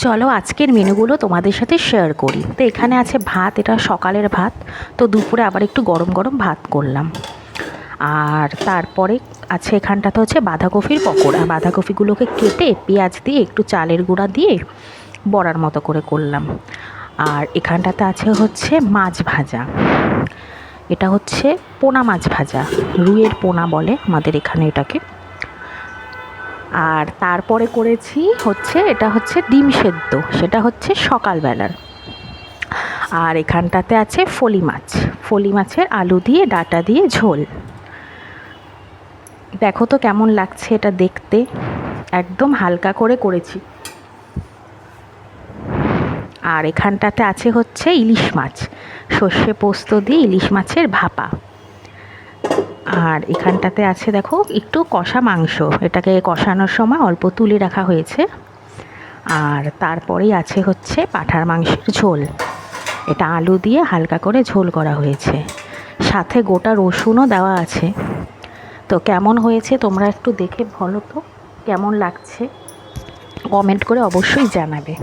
চলো আজকের মেনুগুলো তোমাদের সাথে শেয়ার করি। তো এখানে আছে ভাত, এটা সকালের ভাত। তো দুপুরে আবার একটু গরম গরম ভাত করলাম। আর তারপরে আছে এখানটাতে হচ্ছে বাঁধাকপির পকোড়া। বাঁধাকপিগুলোকে কেটে পেঁয়াজ দিয়ে একটু চালের গুঁড়া দিয়ে বড়ার মতো করে করলাম। আর এখানটাতে আছে হচ্ছে মাছ ভাজা। এটা হচ্ছে পোনা মাছ ভাজা, রুইয়ের পোনা বলে আমাদের এখানে এটাকে। আর তারপরে করেছি হচ্ছে এটা হচ্ছে ডিম সেদ্ধ, সেটা হচ্ছে সকালবেলার। আর এখানটাতে আছে ফলি মাছ, ফলি মাছের আলু দিয়ে ডাঁটা দিয়ে ঝোল। দেখো তো কেমন লাগছে এটা দেখতে, একদম হালকা করে করেছি। আর এখানটাতে আছে হচ্ছে ইলিশ মাছ, সর্ষে পোস্ত দিয়ে ইলিশ মাছের ভাপা। আর এখানটাতে আছে দেখো একটু কষা মাংস, এটাকে কষানোর সময় অল্প তুলে রাখা হয়েছে। আর তারপরেই আছে হচ্ছে পাঁঠার মাংসের ঝোল, এটা আলু দিয়ে হালকা করে ঝোল করা হয়েছে, সাথে গোটা রসুনও দেওয়া আছে। তো কেমন হয়েছে তোমরা একটু দেখে বলো তো, কেমন লাগছে কমেন্ট করে অবশ্যই জানাবে।